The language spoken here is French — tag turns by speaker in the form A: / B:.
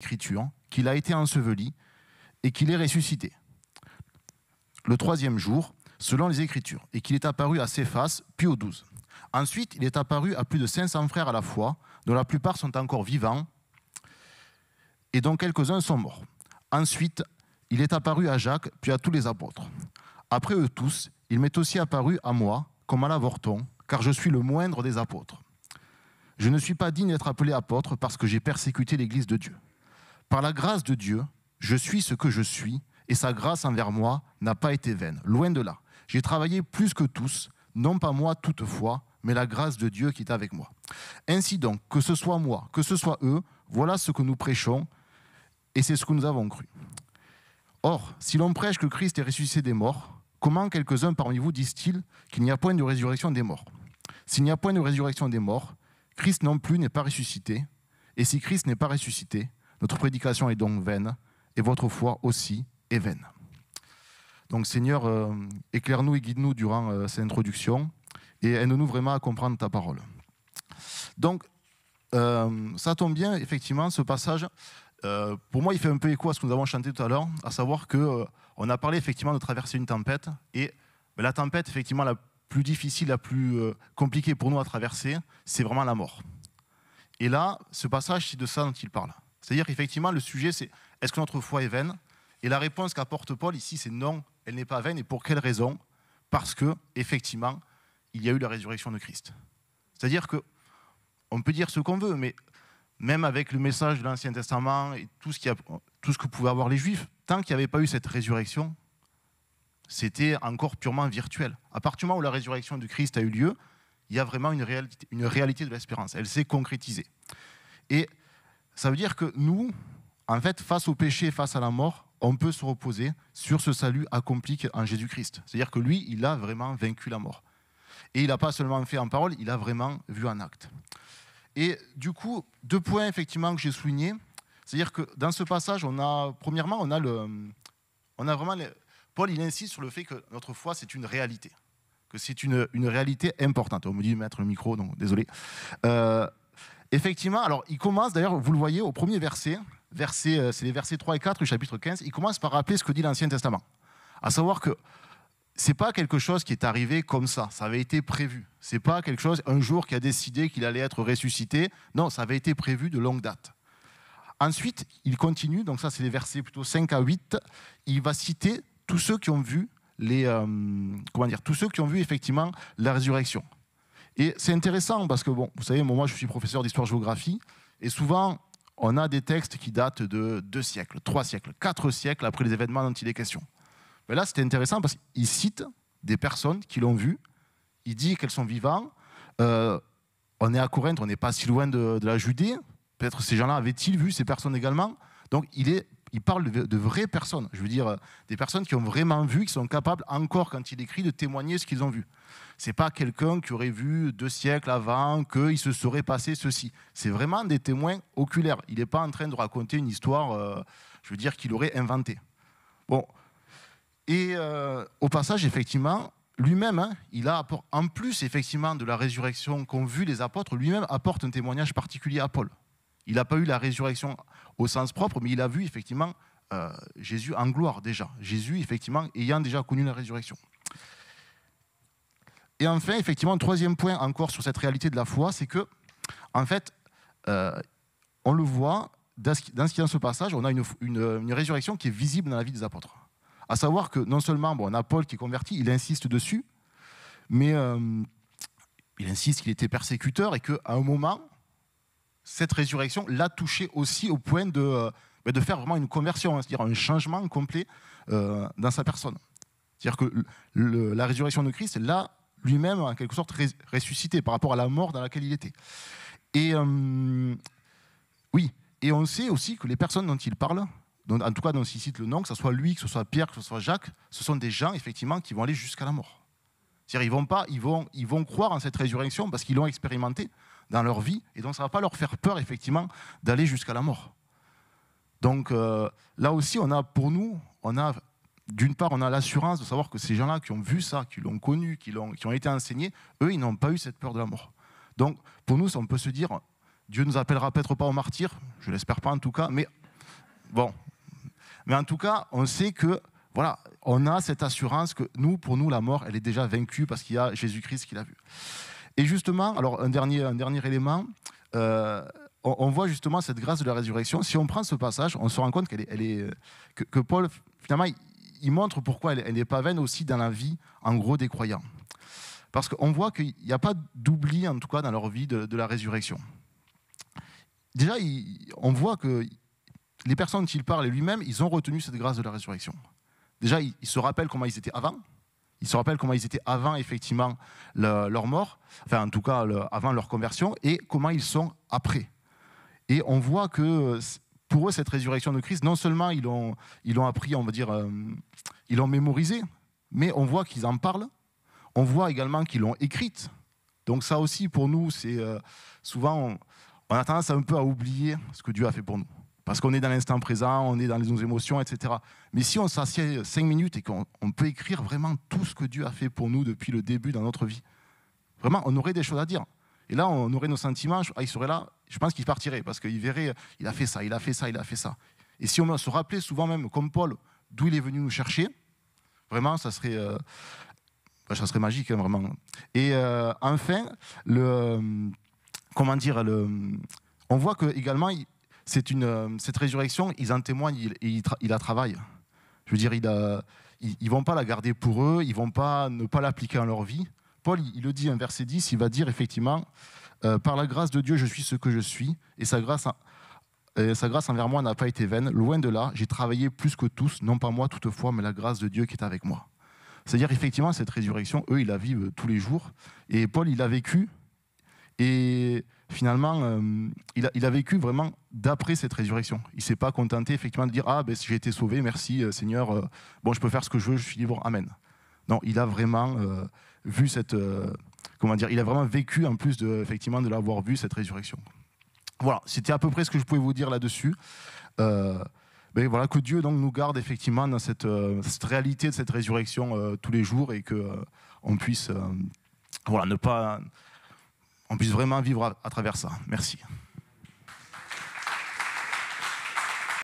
A: l'Écriture qu'il a été enseveli et qu'il est ressuscité le troisième jour, selon les Écritures, et qu'il est apparu à Céphas, puis aux 12. Ensuite, il est apparu à plus de 500 frères à la fois, dont la plupart sont encore vivants, et dont quelques-uns sont morts. Ensuite, il est apparu à Jacques, puis à tous les apôtres. Après eux tous, il m'est aussi apparu à moi, comme à l'avorton, car je suis le moindre des apôtres. Je ne suis pas digne d'être appelé apôtre parce que j'ai persécuté l'Église de Dieu. Par la grâce de Dieu, je suis ce que je suis, et sa grâce envers moi n'a pas été vaine. Loin de là. J'ai travaillé plus que tous, non pas moi toutefois, mais la grâce de Dieu qui est avec moi. Ainsi donc, que ce soit moi, que ce soit eux, voilà ce que nous prêchons, et c'est ce que nous avons cru. Or, si l'on prêche que Christ est ressuscité des morts, comment quelques-uns parmi vous disent-ils qu'il n'y a point de résurrection des morts? S'il n'y a point de résurrection des morts, Christ non plus n'est pas ressuscité, et si Christ n'est pas ressuscité, notre prédication est donc vaine, et votre foi aussi est vaine. Donc Seigneur, éclaire-nous et guide-nous durant cette introduction, et aide-nous vraiment à comprendre ta parole. Donc, ça tombe bien, effectivement, ce passage, pour moi, il fait un peu écho à ce que nous avons chanté tout à l'heure, à savoir qu'on a parlé effectivement de traverser une tempête, et la tempête, effectivement, la plus difficile, la plus compliquée pour nous à traverser, c'est vraiment la mort. Et là, ce passage, c'est de ça dont il parle. C'est-à-dire qu'effectivement, le sujet, c'est est-ce que notre foi est vaine? Et la réponse qu'apporte Paul ici, c'est non, elle n'est pas vaine. Et pour quelle raison? Parce que, effectivement, il y a eu la résurrection de Christ. C'est-à-dire qu'on peut dire ce qu'on veut, mais même avec le message de l'Ancien Testament et tout ce que pouvaient avoir les Juifs, tant qu'il n'y avait pas eu cette résurrection, c'était encore purement virtuel. À partir du moment où la résurrection de Christ a eu lieu, il y a vraiment une réalité de l'espérance. Elle s'est concrétisée. Et ça veut dire que nous, en fait, face au péché, face à la mort, on peut se reposer sur ce salut accompli en Jésus-Christ. C'est-à-dire que lui, il a vraiment vaincu la mort. Et il n'a pas seulement fait en parole, il a vraiment vu en acte. Et du coup, 2 points effectivement que j'ai soulignés. C'est-à-dire que dans ce passage, premièrement, on a vraiment... Paul, il insiste sur le fait que notre foi, c'est une réalité. Que c'est une réalité importante. On me dit de mettre le micro, donc désolé. Effectivement, alors il commence, d'ailleurs, vous le voyez, au premier verset, c'est les versets 3 et 4 du chapitre 15, il commence par rappeler ce que dit l'Ancien Testament. À savoir que ce n'est pas quelque chose qui est arrivé comme ça avait été prévu. Ce n'est pas quelque chose, un jour, qui a décidé qu'il allait être ressuscité. Non, ça avait été prévu de longue date. Ensuite, il continue, donc ça c'est les versets plutôt 5 à 8, il va citer tous ceux qui ont vu tous ceux qui ont vu effectivement la résurrection. Et c'est intéressant parce que, bon, vous savez, moi je suis professeur d'histoire-géographie, et souvent on a des textes qui datent de 2 siècles, 3 siècles, 4 siècles après les événements dont il est question. Mais là, c'était intéressant parce qu'il cite des personnes qui l'ont vu, il dit qu'elles sont vivantes. On est à Corinthe, on n'est pas si loin de la Judée. Peut-être ces gens-là avaient-ils vu ces personnes également. Donc il parle de vraies personnes, je veux dire des personnes qui ont vraiment vu, qui sont capables encore, quand il écrit, de témoigner ce qu'ils ont vu. Ce n'est pas quelqu'un qui aurait vu 2 siècles avant qu'il se serait passé ceci. C'est vraiment des témoins oculaires. Il n'est pas en train de raconter une histoire, je veux dire, qu'il aurait inventée. Bon. Et au passage, effectivement, lui-même, il a, en plus effectivement de la résurrection qu'ont vu les apôtres, lui-même apporte un témoignage particulier à Paul. Il n'a pas eu la résurrection au sens propre, mais il a vu effectivement Jésus en gloire déjà. Jésus, effectivement, ayant déjà connu la résurrection. Et enfin, effectivement, un 3e point encore sur cette réalité de la foi, c'est que, en fait, on le voit, dans ce qui est dans ce passage, on a une résurrection qui est visible dans la vie des apôtres. À savoir que non seulement, on a Paul qui est converti, il insiste dessus, mais il insiste qu'il était persécuteur et qu'à un moment, cette résurrection l'a touché aussi au point de faire vraiment une conversion, hein, c'est-à-dire un changement complet dans sa personne. C'est-à-dire que la résurrection de Christ l'a lui-même en quelque sorte ressuscité par rapport à la mort dans laquelle il était. Et oui, et on sait aussi que les personnes dont il parle, en tout cas dont il cite le nom, que ce soit lui, que ce soit Pierre, que ce soit Jacques, ce sont des gens effectivement qui vont aller jusqu'à la mort. C'est-à-dire ils vont croire en cette résurrection parce qu'ils l'ont expérimenté dans leur vie, et donc ça ne va pas leur faire peur effectivement d'aller jusqu'à la mort. Donc là aussi, d'une part, on a l'assurance de savoir que ces gens-là qui ont vu ça, qui l'ont connu, qui ont été enseignés, eux, ils n'ont pas eu cette peur de la mort. Donc pour nous, on peut se dire, Dieu ne nous appellera peut-être pas aux martyrs, je ne l'espère pas en tout cas, mais Bon. Mais en tout cas, on sait que, voilà, on a cette assurance que pour nous, la mort, elle est déjà vaincue parce qu'il y a Jésus-Christ qui l'a vue. Et justement, alors un dernier élément, on voit justement cette grâce de la résurrection. Si on prend ce passage, on se rend compte que Paul, finalement, il montre pourquoi elle n'est pas vaine aussi dans la vie, en gros, des croyants. Parce qu'on voit qu'il n'y a pas d'oubli, en tout cas, dans leur vie de la résurrection. Déjà, on voit que les personnes dont il parle et lui-même, ils ont retenu cette grâce de la résurrection. Déjà, ils se rappellent comment ils étaient avant. Ils se rappellent comment ils étaient avant, effectivement, leur mort, enfin, en tout cas, avant leur conversion, et comment ils sont après. Et on voit que pour eux, cette résurrection de Christ, non seulement ils l'ont appris, on va dire, ils l'ont mémorisé, mais on voit qu'ils en parlent. On voit également qu'ils l'ont écrite. Donc ça aussi, pour nous, c'est souvent, on a tendance un peu à oublier ce que Dieu a fait pour nous. Parce qu'on est dans l'instant présent, on est dans nos émotions, etc. Mais si on s'assied 5 minutes et qu'on peut écrire vraiment tout ce que Dieu a fait pour nous depuis le début dans notre vie, vraiment, on aurait des choses à dire. Et là, on aurait nos sentiments, il serait là, je pense qu'il partirait, parce qu'il verrait, il a fait ça, il a fait ça, il a fait ça. Et si on se rappelait souvent même, comme Paul, d'où il est venu nous chercher, vraiment, ça serait magique, hein, vraiment. Et enfin, on voit que également, cette résurrection, ils en témoignent, ils la travaillent. Je veux dire, ils ne vont pas la garder pour eux, ils ne vont pas ne pas l'appliquer à leur vie. Paul, il le dit, un verset 10, il va dire effectivement, par la grâce de Dieu, je suis ce que je suis, et sa grâce envers moi n'a pas été vaine. Loin de là, j'ai travaillé plus que tous, non pas moi toutefois, mais la grâce de Dieu qui est avec moi. C'est-à-dire, effectivement, cette résurrection, eux, ils la vivent tous les jours. Et Paul, il l'a vécu. Et finalement, il a vécu vraiment d'après cette résurrection. Il ne s'est pas contenté, effectivement, de dire « Ah, ben, j'ai été sauvé, merci, Seigneur. Bon, je peux faire ce que je veux, je suis libre, amen. » Non, il a vraiment vu cette... il a vraiment vécu, en plus effectivement, de l'avoir vu, cette résurrection. Voilà, c'était à peu près ce que je pouvais vous dire là-dessus. Mais voilà, que Dieu donc nous garde effectivement dans cette réalité de cette résurrection tous les jours et qu'on puisse on puisse vraiment vivre à travers ça. Merci.